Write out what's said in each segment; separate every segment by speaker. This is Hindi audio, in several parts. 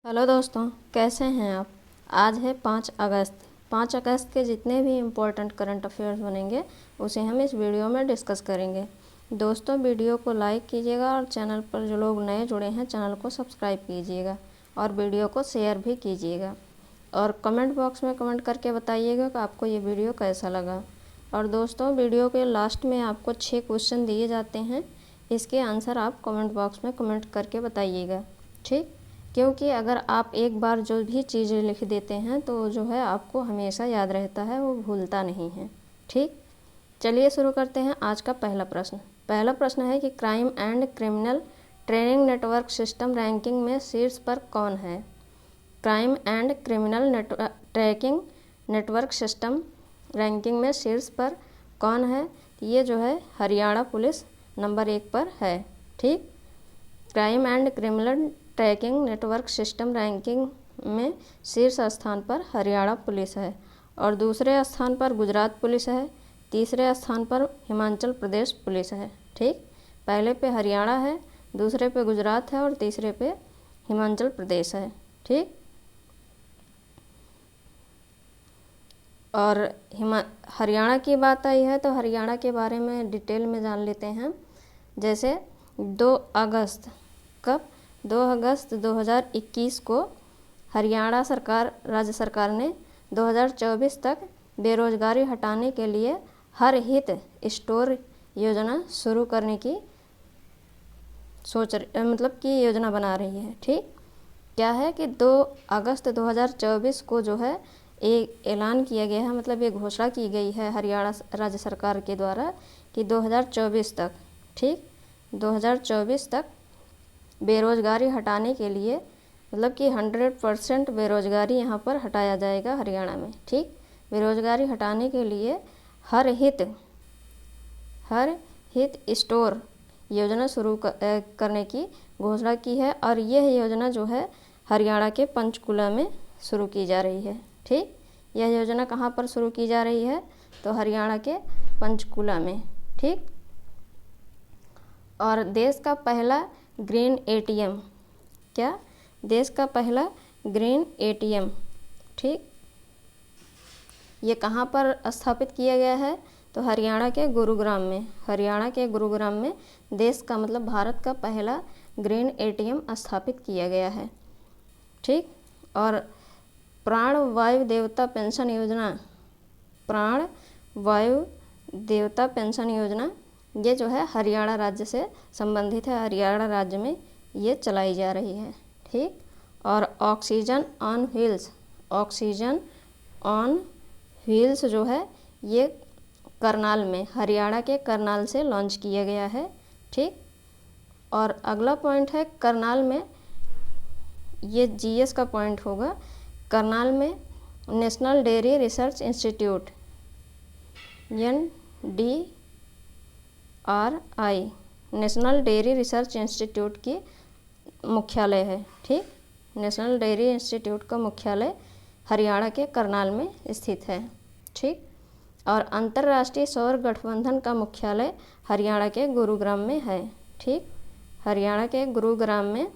Speaker 1: हेलो दोस्तों, कैसे हैं आप। आज है 5 अगस्त। 5 अगस्त के जितने भी इम्पोर्टेंट करंट अफेयर्स बनेंगे उसे हम इस वीडियो में डिस्कस करेंगे। दोस्तों, वीडियो को लाइक कीजिएगा और चैनल पर जो लोग नए जुड़े हैं चैनल को सब्सक्राइब कीजिएगा और वीडियो को शेयर भी कीजिएगा और कमेंट बॉक्स में कमेंट करके बताइएगा कि आपको ये वीडियो कैसा लगा। और दोस्तों, वीडियो के लास्ट में आपको 6 क्वेश्चन दिए जाते हैं, इसके आंसर आप कमेंट बॉक्स में कमेंट करके बताइएगा, ठीक। क्योंकि अगर आप एक बार जो भी चीज़ें लिख देते हैं तो जो है आपको हमेशा याद रहता है, वो भूलता नहीं है, ठीक। चलिए शुरू करते हैं आज का पहला प्रश्न। पहला प्रश्न है कि crime and criminal training network system ranking में शीर्ष पर कौन है। Crime and criminal tracking network system ranking में शीर्ष पर कौन है। ये जो है हरियाणा पुलिस नंबर 1 पर है, ठीक। Crime and criminal tracking network system ranking में शीर्ष स्थान पर हरियाणा पुलिस है और दूसरे स्थान पर गुजरात पुलिस है, तीसरे स्थान पर हिमाचल प्रदेश पुलिस है, ठीक। पहले पे हरियाणा है, दूसरे पे गुजरात है और तीसरे पे हिमाचल प्रदेश है, ठीक। और हरियाणा की बात आई है तो हरियाणा के बारे में डिटेल में जान लेते हैं। जैसे 2 अगस्त कब 2 अगस्त 2021 को हरियाणा सरकार राज्य सरकार ने 2024 तक बेरोजगारी हटाने के लिए हर हित स्टोर योजना शुरू करने की योजना बना रही है, ठीक। क्या है कि 2 अगस्त 2024 को जो है एक ऐलान किया गया है, मतलब ये घोषणा की गई है हरियाणा राज्य सरकार के द्वारा कि 2024 तक, ठीक, 2024 तक बेरोज़गारी हटाने के लिए, मतलब कि 100% बेरोज़गारी यहाँ पर हटाया जाएगा हरियाणा में, ठीक। बेरोज़गारी हटाने के लिए हर हित स्टोर योजना शुरू करने की घोषणा की है और यह योजना जो है हरियाणा के पंचकुला में शुरू की जा रही है, ठीक। यह योजना कहाँ पर शुरू की जा रही है तो हरियाणा के पंचकुला में, ठीक। और देश का पहला ग्रीन एटीएम, क्या देश का पहला ग्रीन एटीएम, ठीक, ये कहाँ पर स्थापित किया गया है तो हरियाणा के गुरुग्राम में। हरियाणा के गुरुग्राम में देश का मतलब भारत का पहला ग्रीन एटीएम स्थापित किया गया है, ठीक। और प्राण वायु देवता पेंशन योजना, प्राण वायु देवता पेंशन योजना ये जो है हरियाणा राज्य से संबंधित है, हरियाणा राज्य में ये चलाई जा रही है, ठीक। और oxygen on wheels, oxygen on wheels जो है ये करनाल में, हरियाणा के करनाल से लॉन्च किया गया है, ठीक। और अगला पॉइंट है करनाल में, ये जीएस का पॉइंट होगा। करनाल में national dairy research institute NDRI national dairy research institute की मुख्यालय है, ठीक। नेशनल डेयरी इंस्टीट्यूट का मुख्यालय हरियाणा के करनाल में स्थित है, ठीक। और अंतर्राष्ट्रीय सौर गठबंधन का मुख्यालय हरियाणा के गुरुग्राम में है, ठीक। हरियाणा के गुरुग्राम में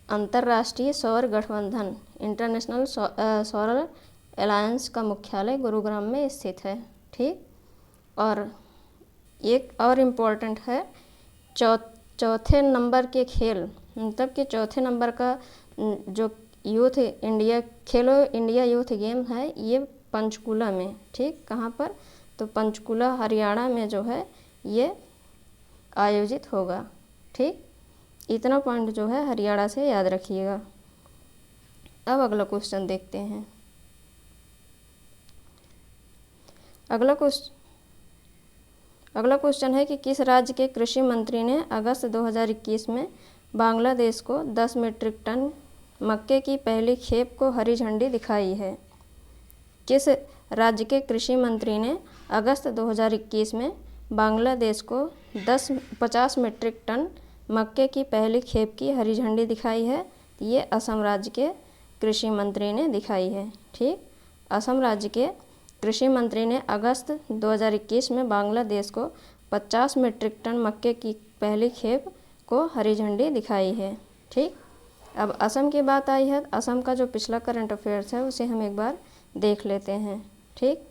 Speaker 1: अंतर्राष्ट्रीय सौर गठबंधन इंटरनेशनल सौर अलायंस का मुख्यालय गुरुग्राम में स्थित है, ठीक। और एक और इम्पोर्टेंट है चौथे नंबर के खेल, मतलब कि चौथे नंबर का जो यूथ इंडिया खेलो इंडिया यूथ गेम है ये पंचकुला में, ठीक। कहाँ पर तो पंचकुला हरियाणा में जो है ये आयोजित होगा, ठीक। इतना पॉइंट जो है हरियाणा से याद रखिएगा। अब अगला क्वेश्चन देखते हैं। अगला क्वेश्चन है कि किस राज्य के कृषि मंत्री ने अगस्त 2021 में बांग्लादेश को 10 मीट्रिक टन मक्के की पहली खेप को हरी झंडी दिखाई है। किस राज्य के कृषि मंत्री ने अगस्त 2021 में बांग्लादेश को 50 मीट्रिक टन मक्के की पहली खेप की हरी झंडी दिखाई है। ये असम राज्य के कृषि मंत्री ने दिखाई है, ठीक। असम राज्य के कृषि मंत्री ने अगस्त 2021 में बांग्लादेश को 50 मीट्रिक टन मक्के की पहली खेप को हरी झंडी दिखाई है, ठीक। अब असम की बात आई है, असम का जो पिछला करंट अफेयर्स है उसे हम एक बार देख लेते हैं। ठीक,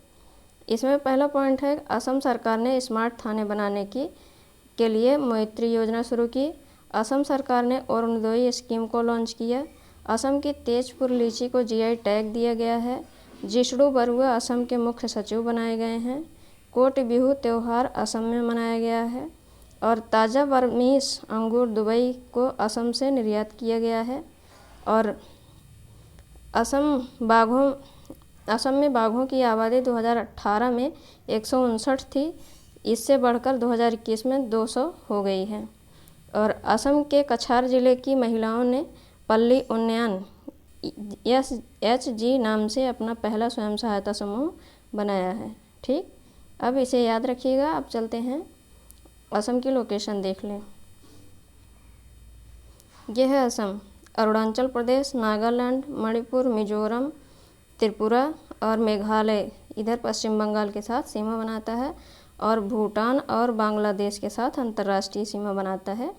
Speaker 1: इसमें पहला पॉइंट है, असम सरकार ने स्मार्ट थाने बनाने के लिए मैत्री योजना शुरू की। असम सरकार ने अरुणोदय स्कीम को लॉन्च किया। असम की तेजपुर लीची को जीआई टैग दिया गया है। जिष्णु बरुआ असम के मुख्य सचिव बनाए गए हैं। कोट बिहू त्यौहार असम में मनाया गया है। और ताज़ा बरमीस अंगूर दुबई को असम से निर्यात किया गया है। और असम में बाघों की आबादी 2018 में 159 थी, इससे बढ़कर 2021 में 200 हो गई है। और असम के कछार जिले की महिलाओं ने पल्ली उन्नयन SHG नाम से अपना पहला स्वयं सहायता समूह बनाया है। ठीक, अब इसे याद रखिएगा। अब चलते हैं असम की लोकेशन देख लें। यह है असम, अरुणाचल प्रदेश, नागालैंड, मणिपुर, मिजोरम, त्रिपुरा और मेघालय इधर पश्चिम बंगाल के साथ सीमा बनाता है। और भूटान और बांग्लादेश के साथ अंतर्राष्ट्रीय सीमा बनाता है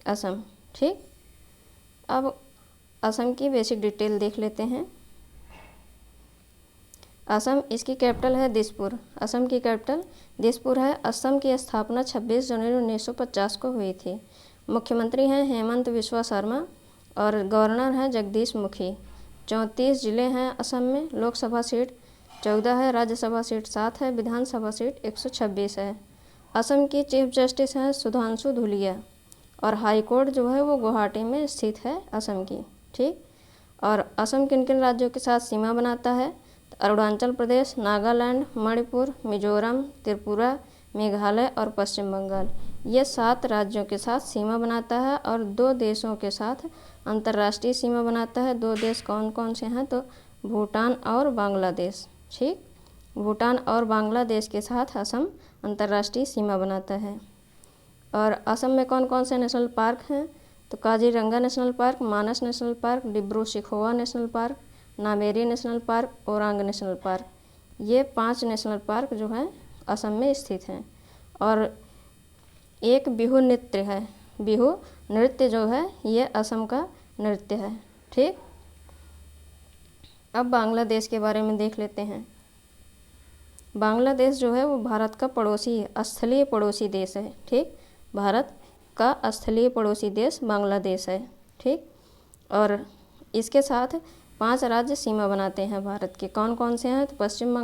Speaker 1: असम। ठीक, अब असम की बेसिक डिटेल देख लेते हैं। असम, इसकी कैपिटल है दिसपुर। असम की कैपिटल दिसपुर है। असम की स्थापना 26 जनवरी 1950 को हुई थी। मुख्यमंत्री हैं हेमंत बिस्वा शर्मा और गवर्नर हैं जगदीश मुखी। 34 जिले हैं असम में। लोकसभा सीट 14 है, राज्यसभा सीट 7 है, विधानसभा सीट 126 है। असम की चीफ जस्टिस हैं सुधांशु धुलिया। और हाई कोर्ट जो है वो गुवाहाटी में स्थित है असम की। ठीक, और असम किन किन राज्यों के साथ सीमा बनाता है? तो अरुणाचल प्रदेश, नागालैंड, मणिपुर, मिजोरम, त्रिपुरा, मेघालय और पश्चिम बंगाल, ये 7 राज्यों के साथ सीमा बनाता है। और 2 देशों के साथ अंतर्राष्ट्रीय सीमा बनाता है। 2 देश कौन कौन से हैं? तो भूटान और बांग्लादेश। ठीक, भूटान और बांग्लादेश के साथ असम अंतर्राष्ट्रीय सीमा बनाता है। और असम में कौन कौन से नेशनल पार्क हैं? तो Kaziranga national park, Manas national park, Dibru Saikhowa national park, Nameri national park, Orang national park, ये 5 नेशनल पार्क जो हैं असम में स्थित हैं। और एक बिहू नृत्य है। बिहू नृत्य जो है ये असम का नृत्य है। ठीक, अब बांग्लादेश के बारे में देख लेते हैं। बांग्लादेश जो है वो भारत का पड़ोसी, स्थलीय पड़ोसी देश है। ठीक, भारत का स्थलीय पड़ोसी देश बांग्लादेश है। ठीक, और इसके साथ 5 राज्य सीमा बनाते हैं भारत के। कौन कौन से हैं? तो पश्चिम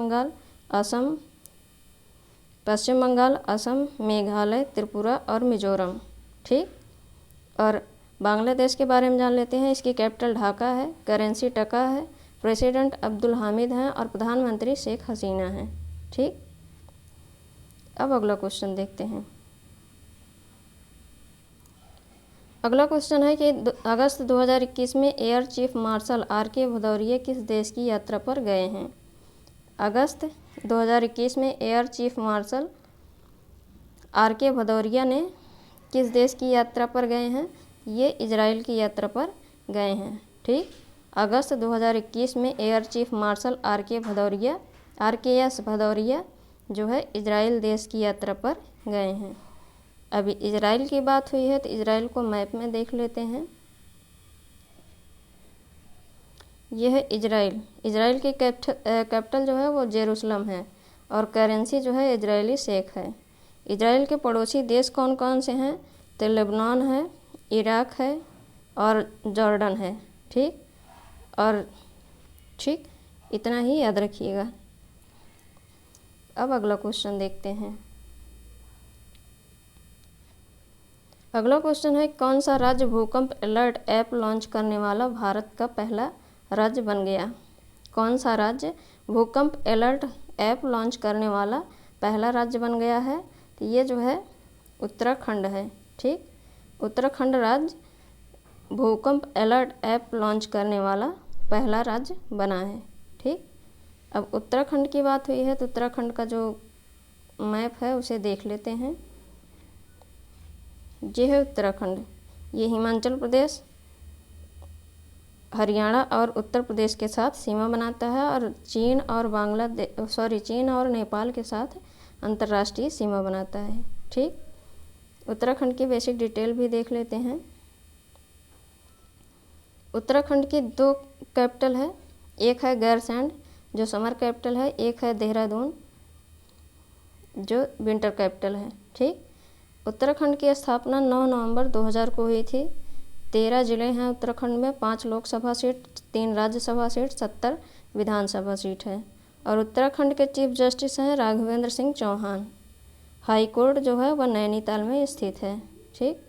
Speaker 1: बंगाल, असम, मेघालय, त्रिपुरा और मिजोरम। ठीक, और बांग्लादेश के बारे में जान लेते हैं। इसकी कैपिटल ढाका है, करेंसी टका है, प्रेसिडेंट अब्दुल हामिद हैं और प्रधानमंत्री शेख हसीना हैं। ठीक, अब अगला क्वेश्चन देखते हैं। अगला क्वेश्चन है कि अगस्त 2021 में air chief marshal RK Bhadauria किस देश की यात्रा पर गए हैं? अगस्त 2021 में air chief marshal RK Bhadauria ने किस देश की यात्रा पर गए हैं? ये इजराइल की यात्रा पर गए हैं। ठीक, अगस्त 2021 में air chief marshal RKS Bhadauria जो है इजराइल देश की यात्रा पर गए हैं। अभी इजराइल की बात हुई है तो इजराइल को मैप में देख लेते हैं। यह है इजराइल। इजराइल की कैपिटल जो है वो जेरूसलम है और करेंसी जो है इजरायली शेख है। इजराइल के पड़ोसी देश कौन कौन से हैं? तो लेबनान है, इराक है और जॉर्डन है। ठीक, और ठीक इतना ही याद रखिएगा। अब अगला क्वेश्चन देखते हैं। अगला क्वेश्चन है, कौन सा राज्य भूकंप अलर्ट ऐप लॉन्च करने वाला भारत का पहला राज्य बन गया? कौन सा राज्य भूकंप अलर्ट ऐप लॉन्च करने वाला पहला राज्य बन गया है? तो ये जो है उत्तराखंड है। ठीक, उत्तराखंड राज्य भूकंप अलर्ट ऐप लॉन्च करने वाला पहला राज्य बना है। ठीक, अब उत्तराखंड की बात हुई है तो उत्तराखंड का जो मैप है उसे देख लेते हैं। ये है उत्तराखंड। ये हिमाचल प्रदेश, हरियाणा और उत्तर प्रदेश के साथ सीमा बनाता है और चीन और नेपाल के साथ अंतर्राष्ट्रीय सीमा बनाता है। ठीक, उत्तराखंड की बेसिक डिटेल भी देख लेते हैं। उत्तराखंड की 2 कैपिटल है, एक है गैरसैंण जो समर कैपिटल है, एक है देहरादून जो विंटर कैपिटल है। ठीक, उत्तराखंड की स्थापना 9 नवंबर 2000 को हुई थी। 13 जिले हैं उत्तराखंड में, 5 लोकसभा सीट, 3 राज्यसभा सीट, 70 विधानसभा सीट है। और उत्तराखंड के चीफ जस्टिस हैं राघवेंद्र सिंह चौहान। हाई कोर्ट जो है वह नैनीताल में स्थित है। ठीक,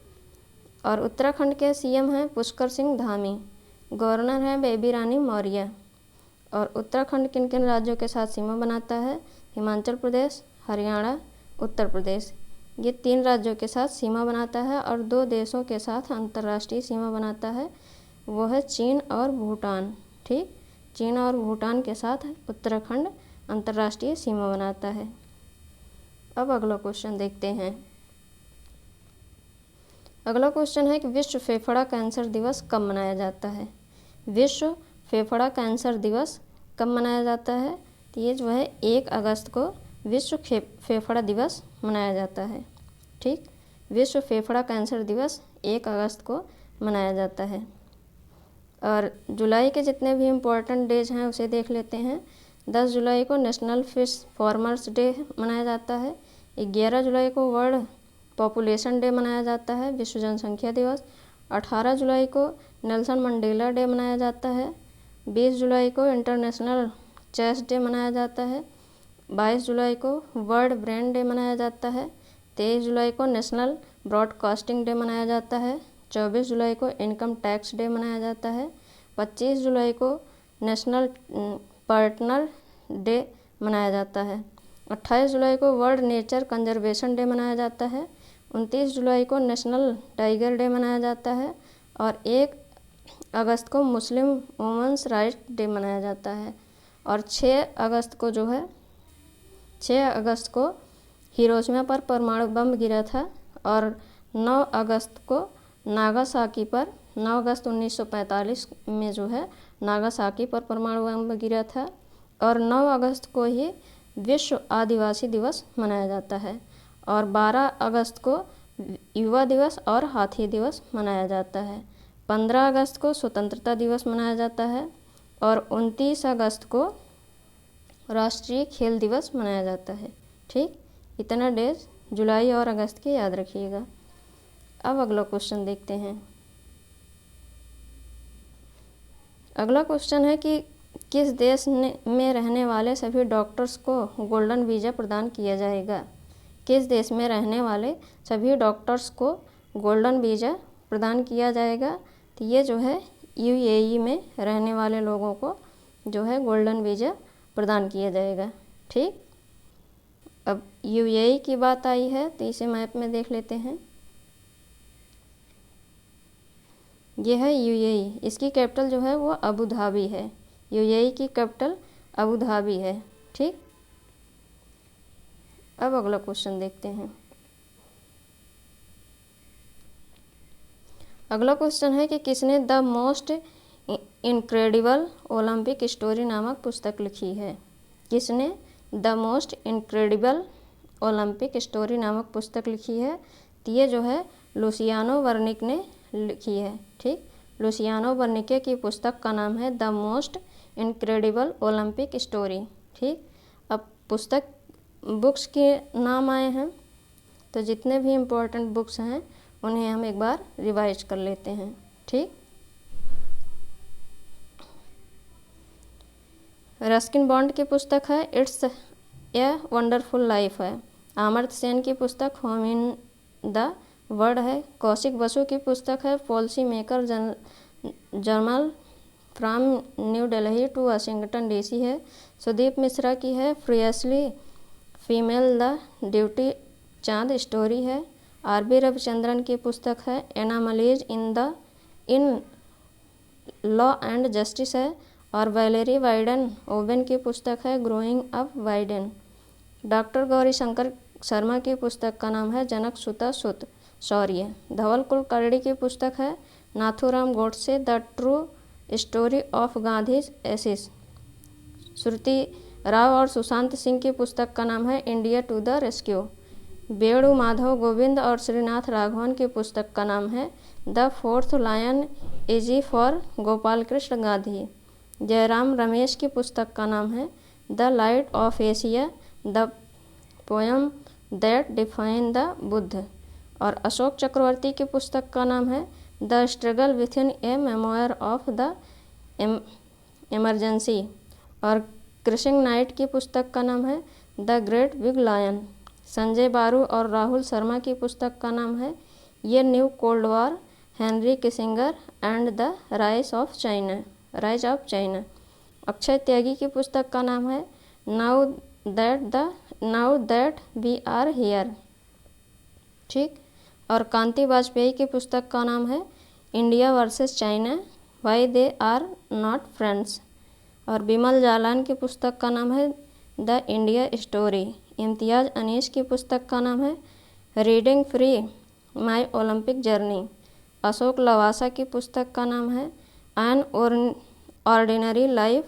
Speaker 1: और उत्तराखंड के सीएम हैं पुष्कर सिंह धामी, गवर्नर हैं बेबी रानी मौर्य। और उत्तराखंड किन किन राज्यों के साथ सीमा बनाता है? हिमाचल प्रदेश, हरियाणा, उत्तर प्रदेश, ये 3 राज्यों के साथ सीमा बनाता है। और 2 देशों के साथ अंतर्राष्ट्रीय सीमा बनाता है, वो है चीन और भूटान। ठीक, चीन और भूटान के साथ उत्तराखंड अंतर्राष्ट्रीय सीमा बनाता है। अब अगला क्वेश्चन देखते हैं। अगला क्वेश्चन है कि विश्व फेफड़ा कैंसर दिवस कब मनाया जाता है? विश्व फेफड़ा कैंसर दिवस कब मनाया जाता है? तो ये जो है 1 अगस्त को विश्व फेफड़ा दिवस मनाया जाता है। ठीक, विश्व फेफड़ा कैंसर दिवस 1 अगस्त को मनाया जाता है। और जुलाई के जितने भी इम्पोर्टेंट डेज हैं उसे देख लेते हैं। 10 जुलाई को नेशनल फिश फार्मर्स डे मनाया जाता है। 11 जुलाई को वर्ल्ड पॉपुलेशन डे मनाया जाता है, विश्व जनसंख्या दिवस। 18 जुलाई को नेल्सन मंडेला डे मनाया जाता है। 20 जुलाई को इंटरनेशनल चेस डे मनाया जाता है। 22 जुलाई को वर्ल्ड ब्रेन डे मनाया जाता है। 23 जुलाई को नेशनल ब्रॉडकास्टिंग डे मनाया जाता है। 24 जुलाई को इनकम टैक्स डे मनाया जाता है। 25 जुलाई को नेशनल पार्टनर डे मनाया जाता है। 28 जुलाई को वर्ल्ड नेचर कंजर्वेशन डे मनाया जाता है। 29 जुलाई को नेशनल टाइगर डे मनाया जाता है। और 1 अगस्त को मुस्लिम वुमेंस राइट डे मनाया जाता है। और 6 अगस्त को जो है 6 अगस्त को हिरोशिमा पर परमाणु बम गिरा था। और 9 अगस्त को नागासाकी पर 9 अगस्त 1945 में जो है नागासाकी पर परमाणु बम गिरा था। और 9 अगस्त को ही विश्व आदिवासी दिवस मनाया जाता है। और 12 अगस्त को युवा दिवस और हाथी दिवस मनाया जाता है। 15 अगस्त को स्वतंत्रता दिवस मनाया जाता है। और 29 अगस्त को राष्ट्रीय खेल दिवस मनाया जाता है। ठीक, इतना डेज जुलाई और अगस्त के याद रखिएगा। अब अगला क्वेश्चन देखते हैं। अगला क्वेश्चन है कि किस देश में रहने वाले सभी डॉक्टर्स को गोल्डन वीज़ा प्रदान किया जाएगा? किस देश में रहने वाले सभी डॉक्टर्स को गोल्डन वीज़ा प्रदान किया जाएगा? तो ये जो है यूएई में रहने वाले लोगों को जो है गोल्डन वीज़ा प्रदान किया जाएगा। ठीक, अब यूएई की बात आई है तो इसे मैप में देख लेते हैं। ये है यूएई, इसकी कैपिटल जो है वो अबू धाबी है। यूएई की कैपिटल अबू धाबी है। ठीक, अब अगला क्वेश्चन देखते हैं। अगला क्वेश्चन है कि किसने the most incredible Olympic story नामक पुस्तक लिखी है? किसने the most incredible Olympic story नामक पुस्तक लिखी है? तो ये जो है लुसियानो वर्निक ने लिखी है। ठीक, लुसियानो वर्निके की पुस्तक का नाम है the most incredible Olympic story. ठीक, अब पुस्तक बुक्स के नाम आए हैं तो जितने भी इम्पोर्टेंट बुक्स हैं उन्हें हम एक बार रिवाइज कर लेते हैं। ठीक, रस्किन बॉन्ड की पुस्तक है इट्स ए वंडरफुल लाइफ है। अमर्त्य सेन की पुस्तक होम इन द वर्ल्ड है। कौशिक बसु की पुस्तक है policy maker journal from New Delhi to Washington DC है। सुदीप मिश्रा की है fearlessly female the Dutee Chand story है। आरबी रविचंद्रन की पुस्तक है anomalies in law and justice है। और वैलेरी वाइडन ओवेन की पुस्तक है growing up Widen. Doctor Gauri Shankar Sharma की पुस्तक का नाम है जनक सुता सुत शौर्य। धवल कुलकर्णी की पुस्तक है Nathuram Godse the true story of Gandhi assassin. Shruti Rao और सुशांत सिंह की पुस्तक का नाम है India to the rescue. Benu Madhav Govind और श्रीनाथ राघवन की पुस्तक का नाम है the fourth lion essays for Gopal Krishna Gandhi. Jairam Ramesh की पुस्तक का नाम है the light of Asia the poem that define the Buddha. और अशोक चक्रवर्ती की पुस्तक का नाम है the struggle within a memoir of the emergency. और कृष्ण नाइट की पुस्तक का नाम है the great big lion. Sanjay Baru और राहुल शर्मा की पुस्तक का नाम है ये new cold war Henry Kissinger and the rise of China. Akshay Tyagi की पुस्तक का नाम है now that we are here. ठीक। और कांति वाजपेयी की पुस्तक का नाम है India versus China why they are not friends. और बिमल जालान की पुस्तक का नाम है the India story. Imtiaz Anees की पुस्तक का नाम है riding free my Olympic journey. Ashok Lavasa की पुस्तक का नाम है an ordinary life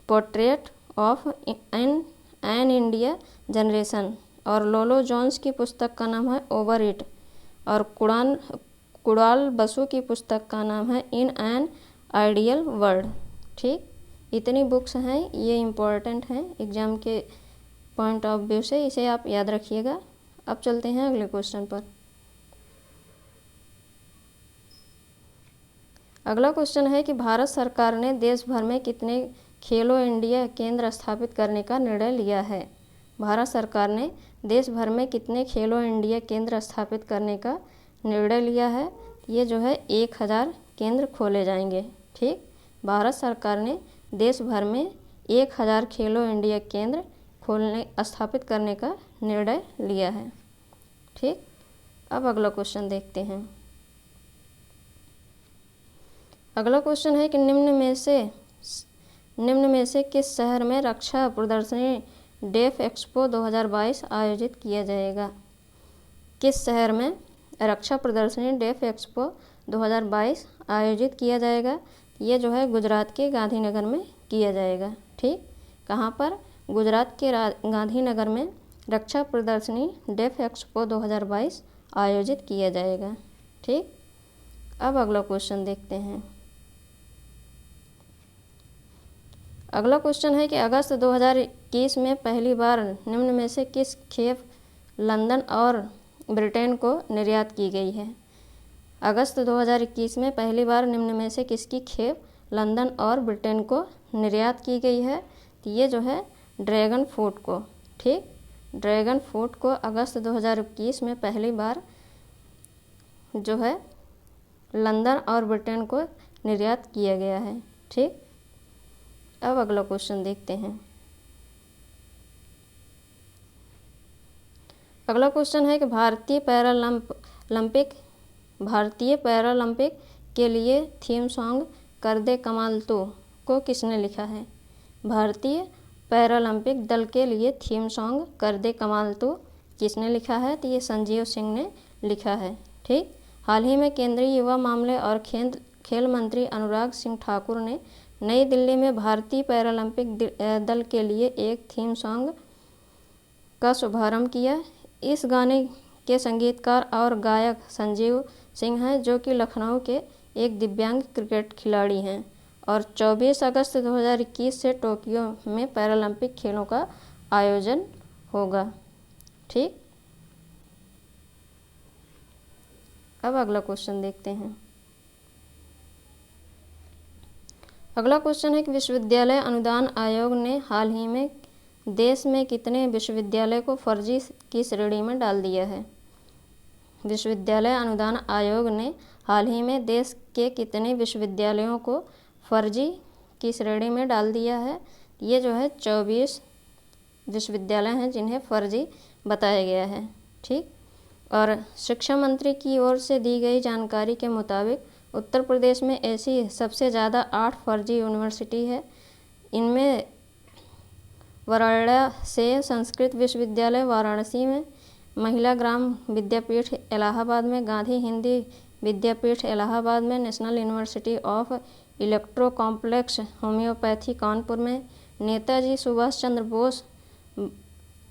Speaker 1: portrait of an India generation. और लोलो जोन्स की पुस्तक का नाम है ओवर इट। और कुणाल बसु की पुस्तक का नाम है इन एन आइडियल वर्ल्ड। ठीक, इतनी बुक्स हैं, ये इम्पोर्टेंट हैं एग्ज़ाम के पॉइंट ऑफ व्यू से, इसे आप याद रखिएगा। अब चलते हैं अगले क्वेश्चन पर। अगला क्वेश्चन है कि भारत सरकार ने देश भर में कितने खेलो इंडिया केंद्र स्थापित करने का निर्णय लिया है। भारत सरकार ने देश भर में कितने खेलो इंडिया केंद्र स्थापित करने का निर्णय लिया है। ये जो है 1000 केंद्र खोले जाएंगे। ठीक, भारत सरकार ने देश भर में 1000 खेलो इंडिया केंद्र स्थापित करने का निर्णय लिया है। ठीक, अब अगला क्वेश्चन देखते हैं। अगला क्वेश्चन है कि निम्न में से किस शहर में रक्षा प्रदर्शनी डेफ एक्सपो 2022 आयोजित किया जाएगा। किस शहर में रक्षा प्रदर्शनी डेफ एक्सपो 2022 आयोजित किया जाएगा। ये जो है गुजरात के गांधीनगर में किया जाएगा। ठीक, कहाँ पर, गुजरात के गांधीनगर में रक्षा प्रदर्शनी डेफ एक्सपो 2022 आयोजित किया जाएगा। ठीक, अब अगला क्वेश्चन देखते हैं। अगला क्वेश्चन है कि अगस्त 2021 में पहली बार निम्न में से किस खेप लंदन और ब्रिटेन को निर्यात की गई है। अगस्त 2021 में पहली बार निम्न में से किसकी खेप लंदन और ब्रिटेन को निर्यात की गई है। तो ये जो है ड्रैगन फ्रूट को। ठीक, ड्रैगन फ्रूट को अगस्त 2021 में पहली बार जो है लंदन और ब्रिटेन को निर्यात किया गया है। ठीक, अब अगला क्वेश्चन देखते हैं। अगला क्वेश्चन है कि भारतीय पैरालंपिक के लिए थीम सॉन्ग कर दे कमाल तू को किसने लिखा है। भारतीय पैरालंपिक दल के लिए थीम सॉन्ग कर दे कमाल तू किसने लिखा है। तो ये संजीव सिंह ने लिखा है। ठीक, हाल ही में केंद्रीय युवा मामले और खेल मंत्री अनुराग सिंह ठाकुर ने नई दिल्ली में भारतीय पैरालंपिक दल के लिए एक थीम सॉन्ग का शुभारंभ किया। इस गाने के संगीतकार और गायक संजीव सिंह हैं, जो कि लखनऊ के एक दिव्यांग क्रिकेट खिलाड़ी हैं। और 24 अगस्त 2021 से टोक्यो में पैरालंपिक खेलों का आयोजन होगा। ठीक, अब अगला क्वेश्चन देखते हैं। अगला क्वेश्चन है कि विश्वविद्यालय अनुदान आयोग ने हाल ही में देश में कितने विश्वविद्यालय को फर्जी की श्रेणी में डाल दिया है। विश्वविद्यालय अनुदान आयोग ने हाल ही में देश के कितने विश्वविद्यालयों को फर्जी की श्रेणी में डाल दिया है। ये जो है 24 विश्वविद्यालय हैं जिन्हें फर्जी बताया गया है। ठीक, और शिक्षा मंत्री की ओर से दी गई जानकारी के मुताबिक उत्तर प्रदेश में ऐसी सबसे ज़्यादा 8 फर्जी यूनिवर्सिटी है। इनमें वराणा से संस्कृत विश्वविद्यालय वाराणसी में, महिला ग्राम विद्यापीठ इलाहाबाद में, गांधी हिंदी विद्यापीठ इलाहाबाद में, national university of electro complex homeopathy Kanpur में, नेताजी सुभाष चंद्र बोस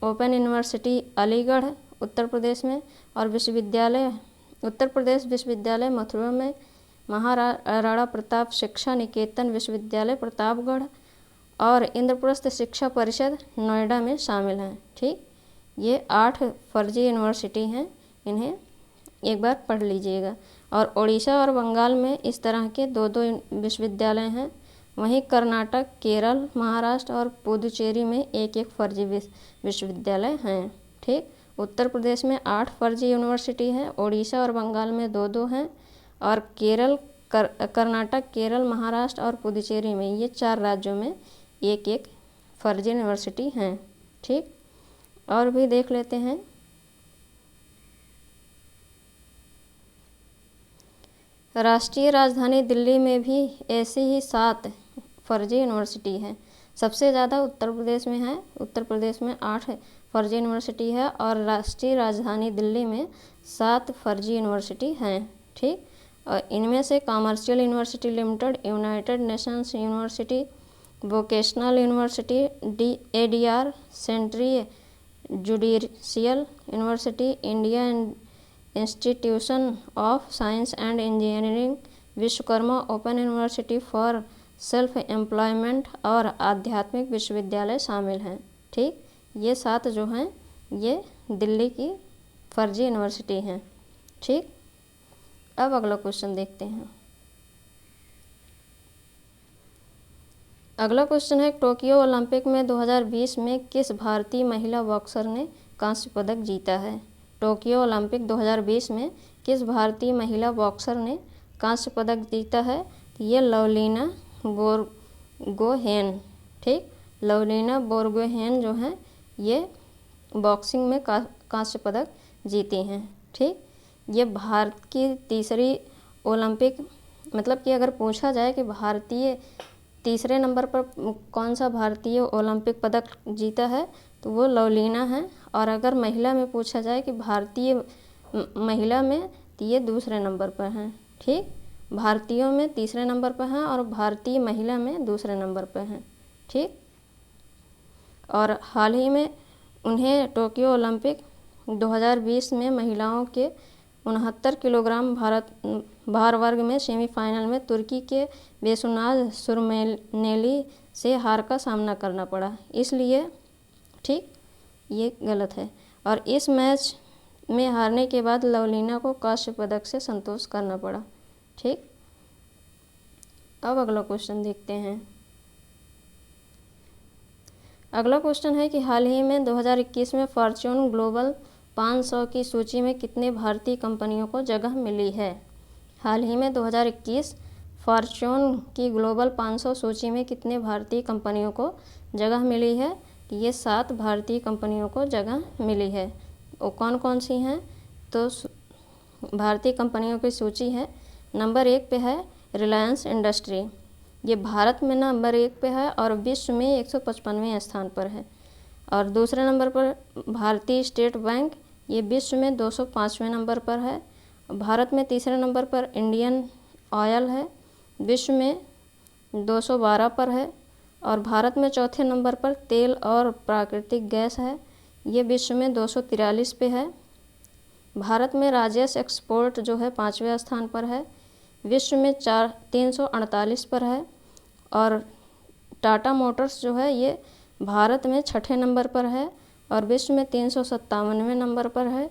Speaker 1: ओपन यूनिवर्सिटी अलीगढ़ उत्तर प्रदेश में, और विश्वविद्यालय उत्तर प्रदेश विश्वविद्यालय मथुरा में, महाराणा प्रताप शिक्षा निकेतन विश्वविद्यालय प्रतापगढ़ और इंद्रप्रस्थ शिक्षा परिषद नोएडा में शामिल हैं। ठीक, ये 8 फर्जी यूनिवर्सिटी हैं, इन्हें एक बार पढ़ लीजिएगा। और उड़ीसा और बंगाल में इस तरह के 2-2 विश्वविद्यालय हैं। वहीं कर्नाटक, केरल, महाराष्ट्र और पुदुचेरी में 1-1 फर्जी विश्वविद्यालय हैं। ठीक, उत्तर प्रदेश में 8 फर्जी यूनिवर्सिटी हैं, उड़ीसा और बंगाल में 2-2 हैं, और कर्नाटक, केरल, महाराष्ट्र और पुदुचेरी में, ये 4 राज्यों में 1-1 फर्जी यूनिवर्सिटी हैं। ठीक, और भी देख लेते हैं। राष्ट्रीय राजधानी दिल्ली में भी ऐसी ही 7 फर्जी यूनिवर्सिटी हैं। सबसे ज़्यादा उत्तर प्रदेश में है। उत्तर प्रदेश में 8 फर्जी यूनिवर्सिटी है और राष्ट्रीय राजधानी दिल्ली में 7 फर्जी यूनिवर्सिटी हैं। ठीक, और इनमें से commercial university limited, United Nations university, vocational university, ADR, central judicial university, Indian institution of science and engineering, Vishwakarma open university for self employment और आध्यात्मिक विश्वविद्यालय शामिल हैं। ठीक, ये 7 जो हैं ये दिल्ली की फर्जी यूनिवर्सिटी हैं। ठीक, अब अगला क्वेश्चन देखते हैं। अगला क्वेश्चन है, टोक्यो ओलंपिक में 2020 में किस भारतीय महिला बॉक्सर ने कांस्य पदक जीता है? टोक्यो ओलंपिक 2020 में किस भारतीय महिला बॉक्सर ने कांस्य पदक जीता है? ये लवलीना बोरगोहेन। ठीक, लवलीना बोरगोहेन जो हैं ये बॉक्सिंग में कांस्य पदक जीती हैं। ठीक, ये भारत की तीसरी ओलंपिक, मतलब कि अगर पूछा जाए कि भारतीय तीसरे नंबर पर कौन सा भारतीय ओलंपिक पदक जीता है तो वो लवलीना है। और अगर महिला में पूछा जाए कि भारतीय महिला में तो ये दूसरे नंबर पर हैं। ठीक, भारतीयों में तीसरे नंबर पर हैं और भारतीय महिला में दूसरे नंबर पर हैं। ठीक, और हाल ही में उन्हें टोक्यो ओलंपिक 2020 में महिलाओं के 69 किलोग्राम भार वर्ग में सेमीफाइनल में तुर्की के बेसुनाज सुरमेनेली से हार का सामना करना पड़ा, इसलिए ठीक ये गलत है। और इस मैच में हारने के बाद लवलीना को कांस्य पदक से संतोष करना पड़ा। ठीक, अब अगला क्वेश्चन देखते हैं। अगला क्वेश्चन है कि हाल ही में 2021 में फॉर्च्यून ग्लोबल 500 की सूची में कितने भारतीय कंपनियों को जगह मिली है? हाल ही में 2021 फॉर्च्यून की ग्लोबल 500 सूची में कितने भारतीय कंपनियों को जगह मिली है? ये 7 भारतीय कंपनियों को जगह मिली है। वो कौन कौन सी हैं? तो भारतीय कंपनियों की सूची है, नंबर 1 पे है रिलायंस इंडस्ट्री, ये भारत में नंबर 1 पे है और विश्व में 155वें स्थान पर है। और दूसरे नंबर पर भारतीय स्टेट बैंक, ये विश्व में 205वें नंबर पर है। भारत में तीसरे नंबर पर इंडियन ऑयल है, विश्व में 212 पर है। और भारत में चौथे नंबर पर तेल और प्राकृतिक गैस है, ये विश्व में 243 पे है। भारत में राजेश एक्सपोर्ट जो है 5वें स्थान पर है, विश्व में 348 पर है। और टाटा मोटर्स जो है ये भारत में 6ठे नंबर पर है और विश्व में 357वें नंबर पर है।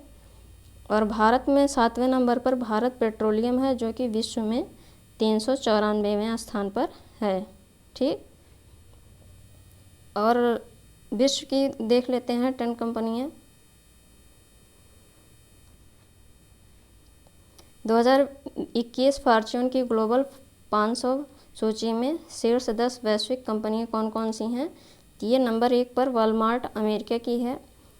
Speaker 1: और भारत में 7वें नंबर पर भारत पेट्रोलियम है जो कि विश्व में 394वें स्थान पर है। ठीक, और विश्व की देख लेते हैं 10 कंपनियां। 2021 फॉर्च्यून की ग्लोबल 500 सूची में शीर्ष 10 वैश्विक कंपनियां कौन कौन सी हैं? ये नंबर 1 पर वॉलमार्ट अमेरिका की है,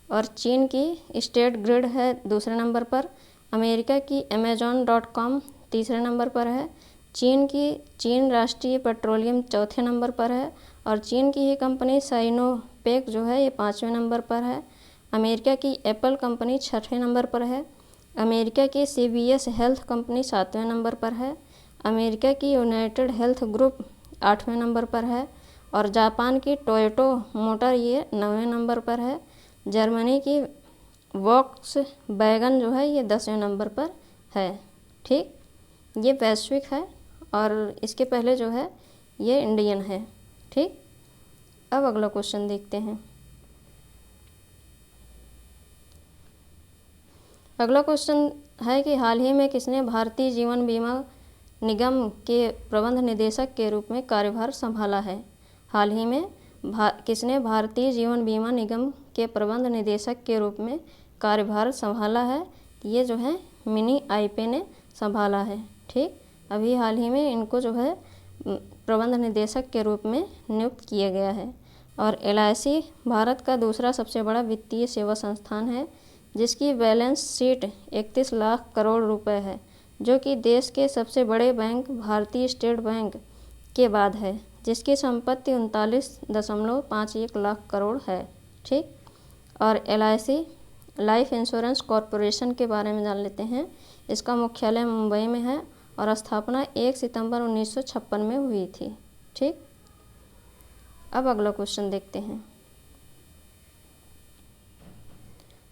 Speaker 1: और चीन की स्टेट ग्रिड है दूसरे नंबर पर, अमेरिका की Amazon.com तीसरे नंबर पर है, चीन राष्ट्रीय पेट्रोलियम चौथे नंबर पर है, और चीन की ही कंपनी साइनोपेक जो है ये 5वें नंबर पर है। अमेरिका की एप्पल कंपनी 6ठे नंबर पर है, अमेरिका की CVS हेल्थ कंपनी 7वें नंबर पर है, अमेरिका की यूनाइटेड हेल्थ ग्रुप 8वें नंबर पर है, और जापान की टोयोटा मोटर ये 9वें नंबर पर है, जर्मनी की वॉक्स वैगन जो है ये 10वें नंबर पर है। ठीक, ये वैश्विक है और इसके पहले जो है ये इंडियन है। ठीक, अब अगला क्वेश्चन देखते हैं। अगला क्वेश्चन है कि हाल ही में किसने भारतीय जीवन बीमा निगम के प्रबंध निदेशक के रूप में कार्यभार संभाला है। हाल ही में किसने भारतीय जीवन बीमा निगम के प्रबंध निदेशक के रूप में कार्यभार संभाला है। ये जो है मिनी आईपे ने संभाला है। ठीक, अभी हाल ही में इनको जो है प्रबंध निदेशक के रूप में नियुक्त किया गया है। और LIC भारत का दूसरा सबसे बड़ा वित्तीय सेवा संस्थान है, जिसकी बैलेंस शीट 31 लाख करोड़ रुपए है, जो कि देश के सबसे बड़े बैंक भारतीय स्टेट बैंक के बाद है, जिसकी संपत्ति 39.51 लाख करोड़ है। ठीक, और LIC लाइफ इंश्योरेंस कॉरपोरेशन के बारे में जान लेते हैं। इसका मुख्यालय मुंबई में है और स्थापना 1 सितंबर 1956 में हुई थी। ठीक, अब अगला क्वेश्चन देखते हैं।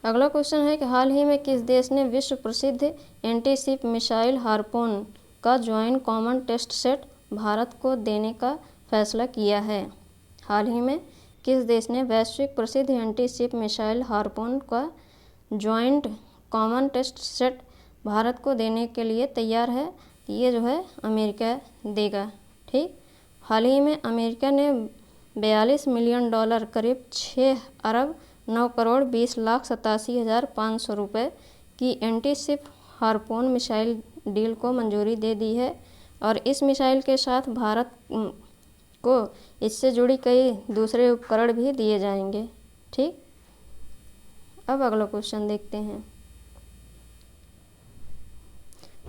Speaker 1: अगला क्वेश्चन है कि हाल ही में किस देश ने विश्व प्रसिद्ध एंटी-शिप मिसाइल हार्पून का joint common test set Bharat को देने का फैसला किया है। हाल ही में किस देश ने वैश्विक प्रसिद्ध एंटी-शिप मिसाइल हार्पून का joint common test set Bharat को देने के लिए तैयार है। ये जो है अमेरिका देगा। ठीक, हाल ही में अमेरिका ने $42 मिलियन करीब 6 अरब 9 करोड़ 20 लाख 87,500 रुपये की एंटी-शिप हार्पून मिसाइल डील को मंजूरी दे दी है और इस मिसाइल के साथ भारत को इससे जुड़ी कई दूसरे उपकरण भी दिए जाएंगे। ठीक, अब अगला क्वेश्चन देखते हैं।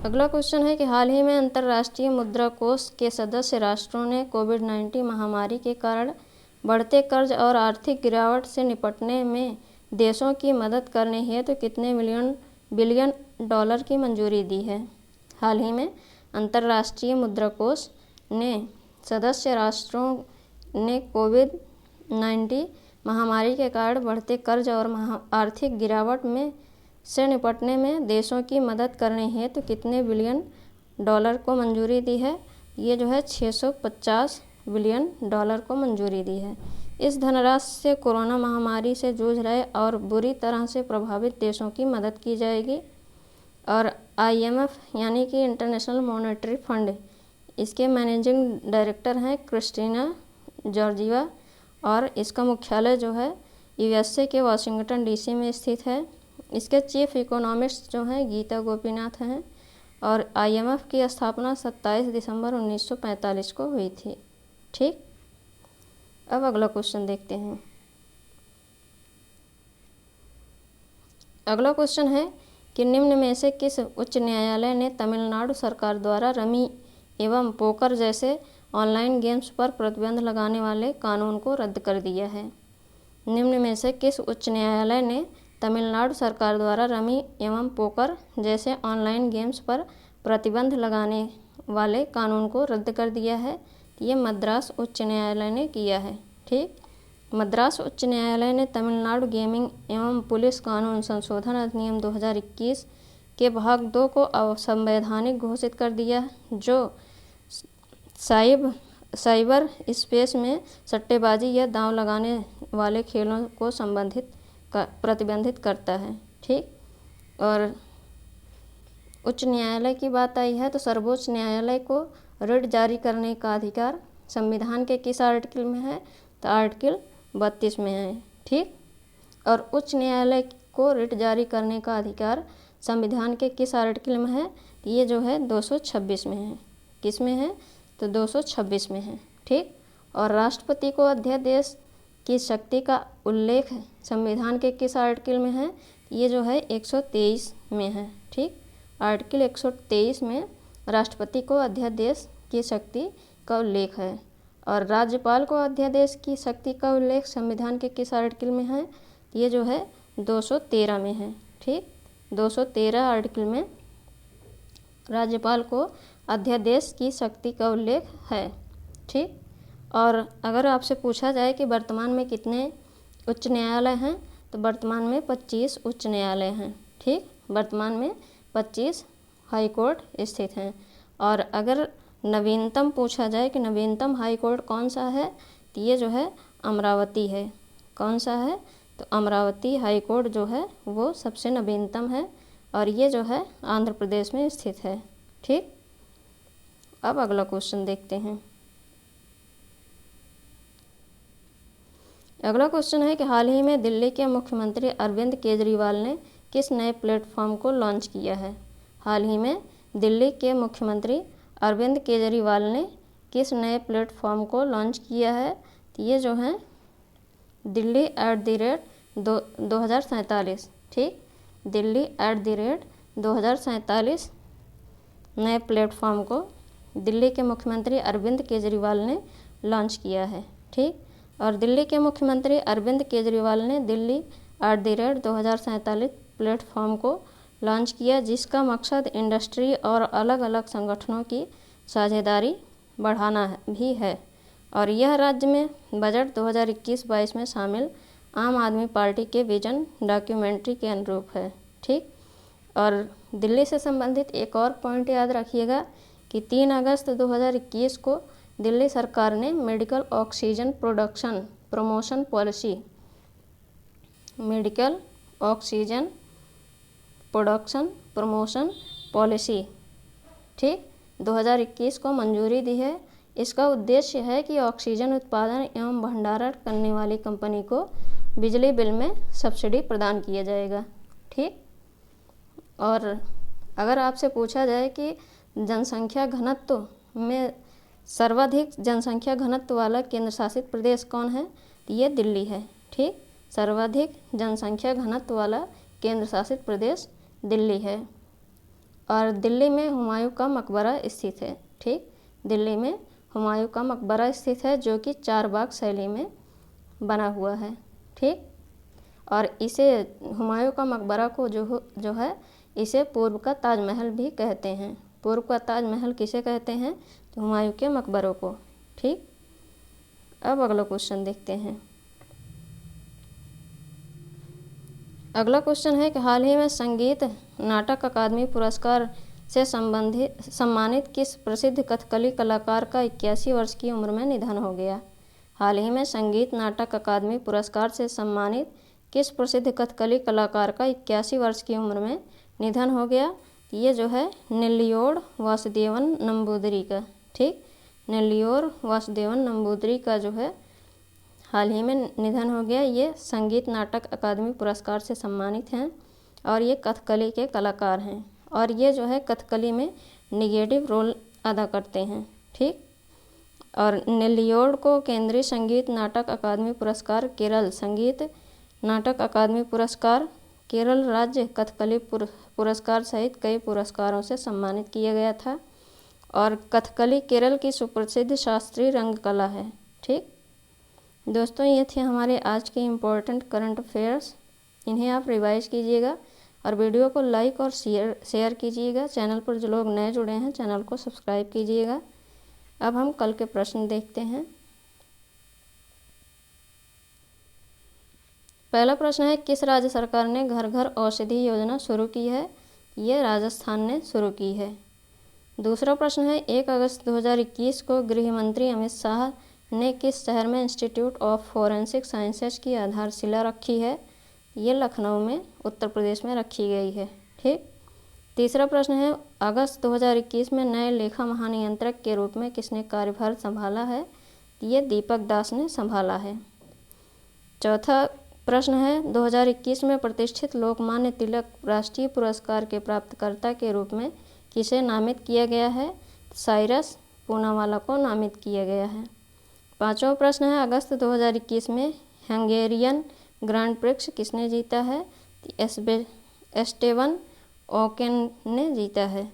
Speaker 1: अगला क्वेश्चन है कि हाल ही में अंतर्राष्ट्रीय मुद्रा कोष के सदस्य राष्ट्रों ने कोविड-19 महामारी के कारण बढ़ते कर्ज और आर्थिक गिरावट से निपटने में देशों की मदद करने हेतु तो कितने बिलियन डॉलर की मंजूरी दी है। हाल ही में अंतर्राष्ट्रीय मुद्रा कोष ने सदस्य राष्ट्रों ने कोविड-19 महामारी के कारण बढ़ते कर्ज और आर्थिक गिरावट में से निपटने में देशों की मदद करने हेतु तो कितने बिलियन डॉलर को मंजूरी दी है। ये जो है 650 बिलियन डॉलर को मंजूरी दी है। इस धनराशि से कोरोना महामारी से जूझ रहे और बुरी तरह से प्रभावित देशों की मदद की जाएगी। और IMF यानी कि इंटरनेशनल मॉनेटरी फंड, इसके मैनेजिंग डायरेक्टर हैं क्रिस्टीना जॉर्जिवा और इसका मुख्यालय जो है USA के वाशिंगटन DC में स्थित है। इसके चीफ इकोनॉमिस्ट जो हैं गीता गोपीनाथ हैं और IMF की स्थापना 27 दिसंबर 1945 को हुई थी। ठीक, अब अगला क्वेश्चन देखते हैं। अगला क्वेश्चन है कि निम्न में से किस उच्च न्यायालय ने तमिलनाडु सरकार द्वारा रमी एवं पोकर जैसे ऑनलाइन गेम्स पर प्रतिबंध लगाने वाले कानून को रद्द कर दिया है। निम्न में से किस उच्च न्यायालय ने तमिलनाडु सरकार द्वारा रमी एवं पोकर जैसे ऑनलाइन गेम्स पर प्रतिबंध लगाने वाले कानून को रद्द कर दिया है। ये मद्रास उच्च न्यायालय ने किया है। ठीक, मद्रास उच्च न्यायालय ने तमिलनाडु गेमिंग एवं पुलिस कानून संशोधन अधिनियम 2021 के भाग 2 को असंवैधानिक घोषित कर दिया, जो साइबर स्पेस में सट्टेबाजी या दांव लगाने वाले खेलों को प्रतिबंधित करता है। ठीक, और उच्च न्यायालय की बात आई है तो सर्वोच्च न्यायालय को रिट जारी करने का अधिकार संविधान के किस आर्टिकल में है, तो आर्टिकल 32 में है। ठीक, और उच्च न्यायालय को रिट जारी करने का अधिकार संविधान के किस आर्टिकल में है, ये जो है 226 में है। किस में है, तो 226 में है। ठीक, और राष्ट्रपति को अध्यादेश की शक्ति का उल्लेख संविधान के किस आर्टिकल में है, ये जो है 123 में है। ठीक, आर्टिकल 123 में राष्ट्रपति को अध्यादेश की शक्ति का उल्लेख है। और राज्यपाल को अध्यादेश की शक्ति का उल्लेख संविधान के किस आर्टिकल में है, ये जो है 213 में है। ठीक, 213 आर्टिकल में राज्यपाल को अध्यादेश की शक्ति का उल्लेख है। ठीक, और अगर आपसे पूछा जाए कि वर्तमान में कितने उच्च न्यायालय हैं, तो वर्तमान में 25 उच्च न्यायालय हैं। ठीक, वर्तमान में 25 हाई कोर्ट स्थित हैं। और अगर नवीनतम पूछा जाए कि नवीनतम हाई कोर्ट कौन सा है, तो ये जो है अमरावती है। कौन सा है, तो अमरावती हाई कोर्ट जो है वो सबसे नवीनतम है और ये जो है आंध्र प्रदेश में स्थित है। ठीक, अब अगला क्वेश्चन देखते हैं। अगला क्वेश्चन है कि हाल ही में दिल्ली के मुख्यमंत्री अरविंद केजरीवाल ने किस नए प्लेटफॉर्म को लॉन्च किया है। हाल ही में दिल्ली के मुख्यमंत्री अरविंद केजरीवाल ने किस नए प्लेटफॉर्म को लॉन्च किया है, तो ये जो है दिल्ली @2047। ठीक, दिल्ली @2047 नए प्लेटफॉर्म को दिल्ली के मुख्यमंत्री अरविंद केजरीवाल ने लॉन्च किया है। ठीक, और दिल्ली के मुख्यमंत्री अरविंद केजरीवाल ने दिल्ली @2047 प्लेटफॉर्म को लॉन्च किया, जिसका मकसद इंडस्ट्री और अलग अलग संगठनों की साझेदारी बढ़ाना भी है और यह राज्य में बजट 2021-22 में शामिल आम आदमी पार्टी के विजन डॉक्यूमेंट्री के अनुरूप है। ठीक, और दिल्ली से संबंधित एक और पॉइंट याद रखिएगा कि 3 अगस्त 2021 को दिल्ली सरकार ने medical oxygen promotion policy medical oxygen production promotion policy ठीक 2021 को मंजूरी दी है। इसका उद्देश्य है कि ऑक्सीजन उत्पादन एवं भंडारण करने वाली कंपनी को बिजली बिल में सब्सिडी प्रदान किया जाएगा। ठीक, और अगर आपसे पूछा जाए कि जनसंख्या घनत्व में सर्वाधिक जनसंख्या घनत्व वाला केंद्र शासित प्रदेश कौन है, तो ये दिल्ली है। ठीक, सर्वाधिक जनसंख्या घनत्व वाला केंद्र शासित प्रदेश दिल्ली है और दिल्ली में हुमायूं का मकबरा स्थित है। ठीक, दिल्ली में हुमायूं का मकबरा स्थित है जो कि 4 बाग शैली में बना हुआ है। ठीक, और इसे हुमायूं का मकबरा को जो है इसे पूर्व का ताजमहल भी कहते हैं। पूर्व का ताजमहल किसे कहते हैं, तो हुमायूं के मकबरों को। ठीक, अब अगला क्वेश्चन देखते हैं। अगला क्वेश्चन है कि हाल ही में संगीत नाटक अकादमी पुरस्कार से सम्मानित किस प्रसिद्ध कथकली कलाकार का 81 वर्ष की उम्र में निधन हो गया। हाल ही में संगीत नाटक अकादमी पुरस्कार से सम्मानित किस प्रसिद्ध कथकली कलाकार का 81 वर्ष की उम्र में निधन हो गया। ये जो है नेल्लियोर वासुदेवन नंबूदरी का। ठीक, नेल्लियोर वासुदेवन नंबूदरी का जो है हाल ही में निधन हो गया। ये संगीत नाटक अकादमी पुरस्कार से सम्मानित हैं और ये कथकली के कलाकार हैं और ये जो है कथकली में निगेटिव रोल अदा करते हैं। ठीक, और नेल्लियोर को केंद्रीय संगीत नाटक अकादमी पुरस्कार, केरल संगीत नाटक अकादमी पुरस्कार, केरल राज्य कथकली पुरस्कार सहित कई पुरस्कारों से सम्मानित किया गया था और कथकली केरल की सुप्रसिद्ध शास्त्रीय रंग कला है। ठीक दोस्तों, ये थे हमारे आज के इम्पोर्टेंट करंट अफेयर्स। इन्हें आप रिवाइज कीजिएगा और वीडियो को लाइक और शेयर कीजिएगा। चैनल पर जो लोग नए जुड़े हैं चैनल को सब्सक्राइब कीजिएगा। अब हम कल के प्रश्न देखते हैं। पहला प्रश्न है, किस राज्य सरकार ने घर घर औषधि योजना शुरू की है। ये राजस्थान ने शुरू की है। दूसरा प्रश्न है, 1 अगस्त 2021 को गृह मंत्री अमित शाह ने किस शहर में इंस्टीट्यूट ऑफ फॉरेंसिक साइंसेज की आधारशिला रखी है। ये लखनऊ में उत्तर प्रदेश में रखी गई है। ठीक, तीसरा प्रश्न है, अगस्त 2021 में नए लेखा महानियंत्रक के रूप में किसने कार्यभार संभाला है। ये दीपक दास ने संभाला है। चौथा प्रश्न है, 2021 में प्रतिष्ठित लोकमान्य तिलक राष्ट्रीय पुरस्कार के प्राप्तकर्ता के रूप में किसे नामित किया गया है। साइरस पूनावाला को नामित किया गया है। पांचवा प्रश्न है, अगस्त 2021 में हंगेरियन ग्रांड प्रिक्स किसने जीता है। एस्टेवन ओकेन ने जीता है।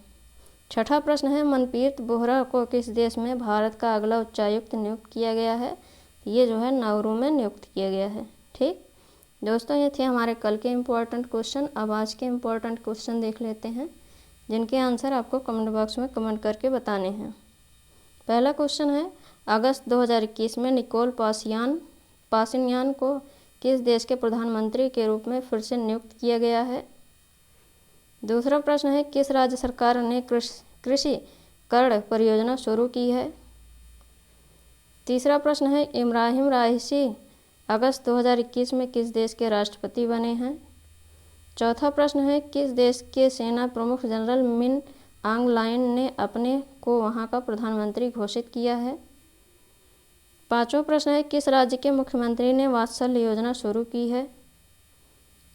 Speaker 1: छठा प्रश्न है, मनप्रीत बोहरा को किस देश में भारत का अगला उच्चायुक्त नियुक्त किया गया है। ये जो है नाउरू में नियुक्त किया गया है। ठीक दोस्तों, ये थे हमारे कल के इम्पोर्टेंट क्वेश्चन। अब आज के इम्पोर्टेंट क्वेश्चन देख लेते हैं जिनके आंसर आपको कमेंट बॉक्स में कमेंट करके बताने हैं। पहला क्वेश्चन है, अगस्त 2021 में निकोल पासियान को किस देश के प्रधानमंत्री के रूप में फिर से नियुक्त किया गया है। दूसरा प्रश्न है, किस राज्य सरकार ने कृषि कर्ड परियोजना शुरू की है। तीसरा प्रश्न है, इब्राहिम राइसी अगस्त 2021 में किस देश के राष्ट्रपति बने हैं। चौथा प्रश्न है, किस देश के सेना प्रमुख जनरल मिन आंग लाइन ने अपने को वहां का प्रधानमंत्री घोषित किया है। पांचवा प्रश्न है, किस राज्य के मुख्यमंत्री ने वात्सल्य योजना शुरू की है।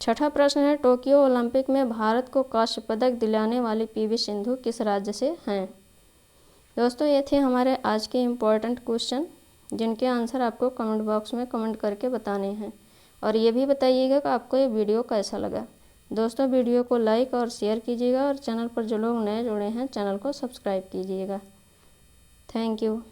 Speaker 1: छठा प्रश्न है, टोक्यो ओलंपिक में भारत को कांस्य पदक दिलाने वाली पीवी सिंधु किस राज्य से हैं। दोस्तों, ये थे हमारे आज के इम्पोर्टेंट क्वेश्चन, जिनके आंसर आपको कमेंट बॉक्स में कमेंट करके बताने हैं। और ये भी बताइएगा कि आपको ये वीडियो कैसा लगा। दोस्तों, वीडियो को लाइक और शेयर कीजिएगा और चैनल पर जो लोग नए जुड़े हैं चैनल को सब्सक्राइब कीजिएगा। Thank you.